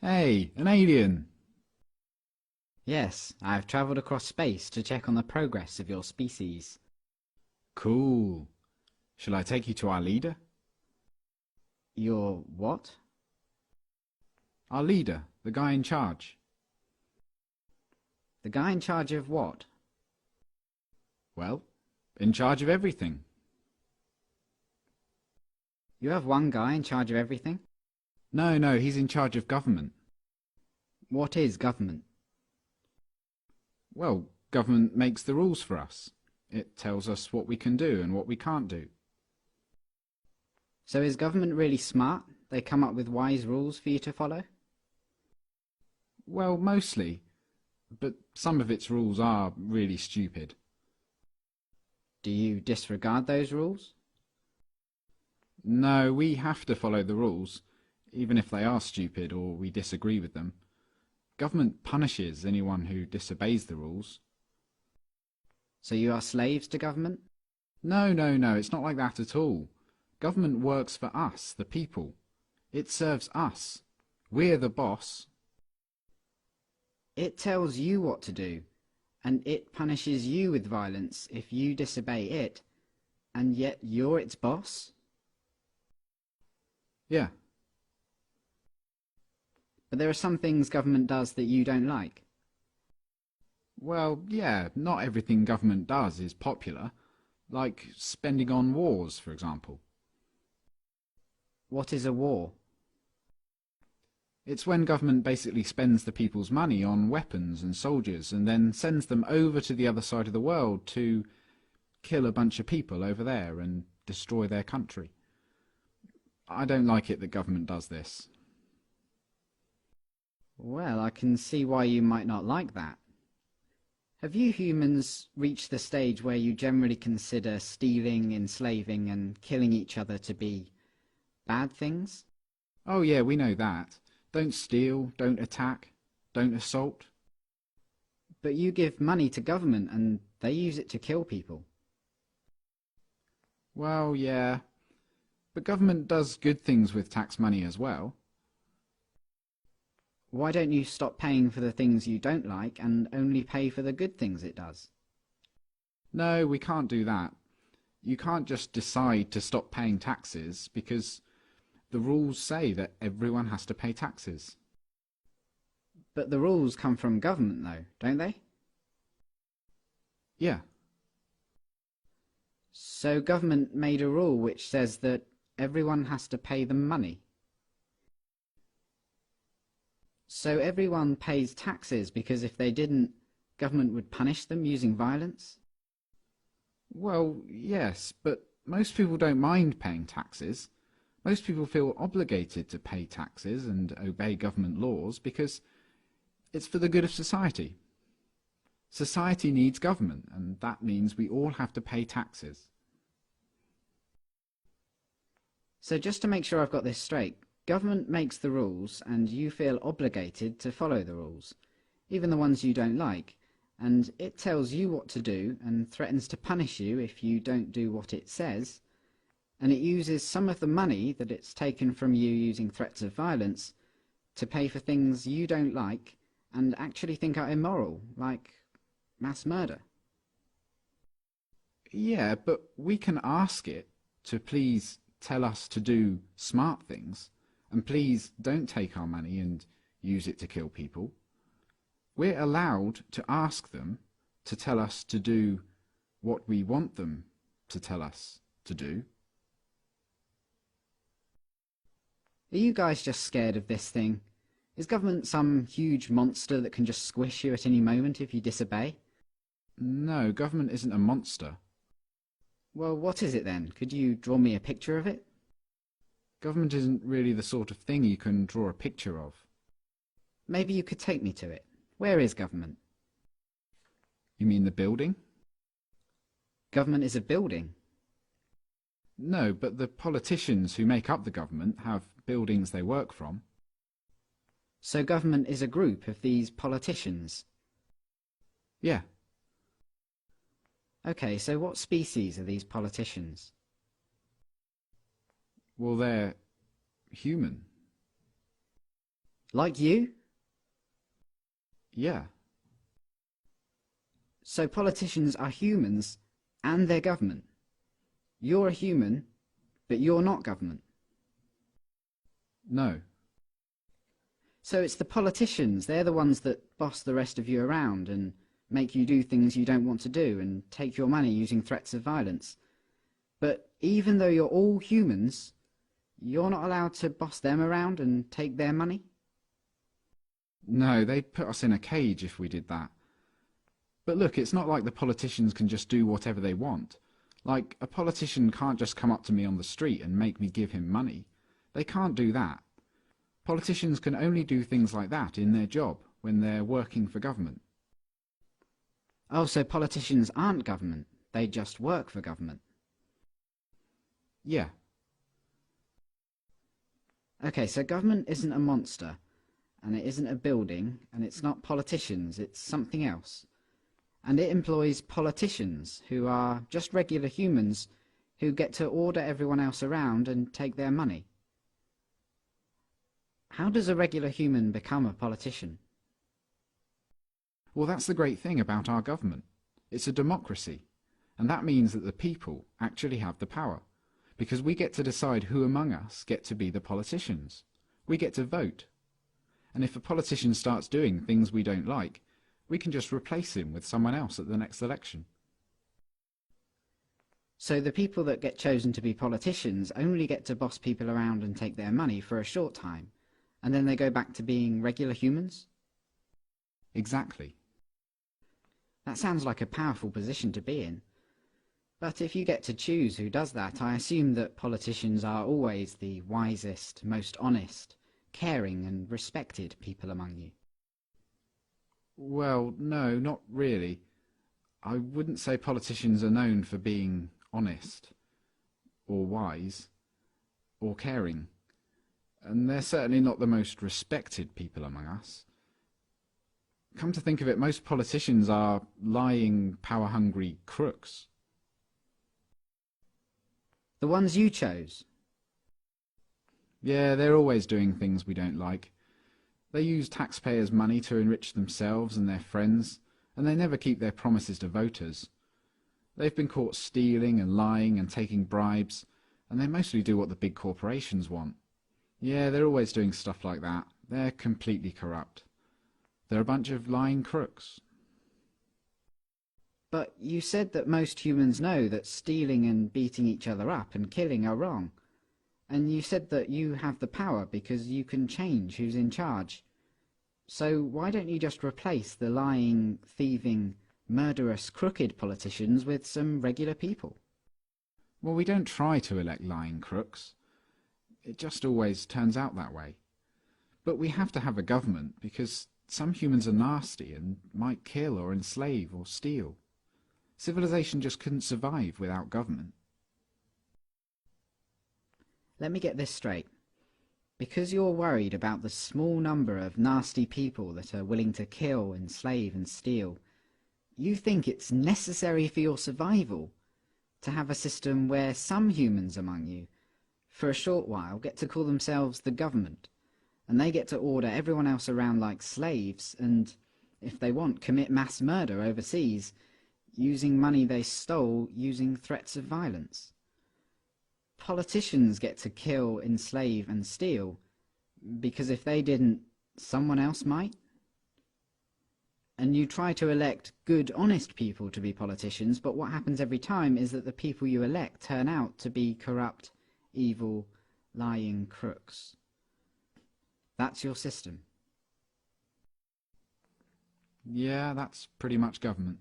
Hey, an alien! Yes, I've travelled across space to check on the progress of your species. Cool. Shall I take you to our leader? Your what? Our leader, the guy in charge. The guy in charge of what? Well, in charge of everything. You have one guy in charge of everything? No, he's in charge of government. What is government? Well, government makes the rules for us. It tells us what we can do and what we can't do. So is government really smart? They come up with wise rules for you to follow? Well, mostly, but some of its rules are really stupid. Do you disregard those rules? No, we have to follow the rules, even if they are stupid or we disagree with them. Government punishes anyone who disobeys the rules. So you are slaves to government? No, it's not like that at all. Government works for us, the people. It serves us. We're the boss. It tells you what to do, and it punishes you with violence if you disobey it, and yet you're its boss? Yeah. But there are some things government does that you don't like. Well, yeah, not everything government does is popular. Like spending on wars, for example. What is a war? It's when government basically spends the people's money on weapons and soldiers and then sends them over to the other side of the world to kill a bunch of people over there and destroy their country. I don't like it that government does this. Well, I can see why you might not like that. Have you humans reached the stage where you generally consider stealing, enslaving, and killing each other to be bad things? Oh yeah, we know that. Don't steal, don't attack, don't assault. But you give money to government and they use it to kill people. Well, yeah, but government does good things with tax money as well. Why don't you stop paying for the things you don't like and only pay for the good things it does? No, we can't do that. You can't just decide to stop paying taxes because the rules say that everyone has to pay taxes. But the rules come from government though, don't they? Yeah, So government made a rule which says that everyone has to pay them money. So everyone pays taxes because if they didn't, government would punish them using violence? well, yes, but most people don't mind paying taxes. Most people feel obligated to pay taxes and obey government laws because it's for the good of society. Society needs government, and that means we all have to pay taxes. So just to make sure I've got this straight, government makes the rules and you feel obligated to follow the rules, even the ones you don't like, and it tells you what to do and threatens to punish you if you don't do what it says, and it uses some of the money that it's taken from you using threats of violence to pay for things you don't like and actually think are immoral, like mass murder. Yeah, but we can ask it to please tell us to do smart things, and please don't take our money and use it to kill people. We're allowed to ask them to tell us to do what we want them to tell us to do. Are you guys just scared of this thing? Is government some huge monster that can just squish you at any moment if you disobey? No, government isn't a monster. Well, what is it then? Could you draw me a picture of it? Government isn't really the sort of thing you can draw a picture of. Maybe you could take me to it. Where is government? You mean the building? Government is a building. No, but the politicians who make up the government have buildings they work from. So government is a group of these politicians. Yeah, Okay, so what species are these politicians? well, they're human. Like you? Yeah. So politicians are humans and they're government. You're a human, but you're not government. No. So it's the politicians, they're the ones that boss the rest of you around and make you do things you don't want to do and take your money using threats of violence. But even though you're all humans, you're not allowed to boss them around and take their money? No, they'd put us in a cage if we did that. But look, it's not like the politicians can just do whatever they want. Like, a politician can't just come up to me on the street and make me give him money. They can't do that. Politicians can only do things like that in their job, when they're working for government. Oh, so politicians aren't government, they just work for government. Yeah. Okay, so government isn't a monster, and it isn't a building, and it's not politicians, it's something else. And it employs politicians, who are just regular humans, who get to order everyone else around and take their money. How does a regular human become a politician? Well, that's the great thing about our government. It's a democracy, and that means that the people actually have the power, because we get to decide who among us get to be the politicians. We get to vote. And if a politician starts doing things we don't like, we can just replace him with someone else at the next election. So the people that get chosen to be politicians only get to boss people around and take their money for a short time, and then they go back to being regular humans? Exactly. That sounds like a powerful position to be in. But if you get to choose who does that, I assume that politicians are always the wisest, most honest, caring and respected people among you. Well, no, not really. I wouldn't say politicians are known for being honest, or wise, or caring. And they're certainly not the most respected people among us. Come to think of it, most politicians are lying, power-hungry crooks. The ones you chose? Yeah, they're always doing things we don't like. They use taxpayers' money to enrich themselves and their friends, and they never keep their promises to voters. They've been caught stealing and lying and taking bribes, and they mostly do what the big corporations want. Yeah, they're always doing stuff like that. They're completely corrupt. They're a bunch of lying crooks. But you said that most humans know that stealing and beating each other up and killing are wrong. And you said that you have the power because you can change who's in charge. So why don't you just replace the lying, thieving, murderous, crooked politicians with some regular people? Well, we don't try to elect lying crooks. It just always turns out that way. But we have to have a government because some humans are nasty and might kill or enslave or steal. Civilization just couldn't survive without government. Let me get this straight. Because you're worried about the small number of nasty people that are willing to kill, enslave and steal, you think it's necessary for your survival to have a system where some humans among you, for a short while, get to call themselves the government, and they get to order everyone else around like slaves and, if they want, commit mass murder overseas, using money they stole using threats of violence. Politicians get to kill, enslave and steal because if they didn't, someone else might. And you try to elect good, honest people to be politicians, but what happens every time is that the people you elect turn out to be corrupt, evil, lying crooks. That's your system. Yeah, that's pretty much government.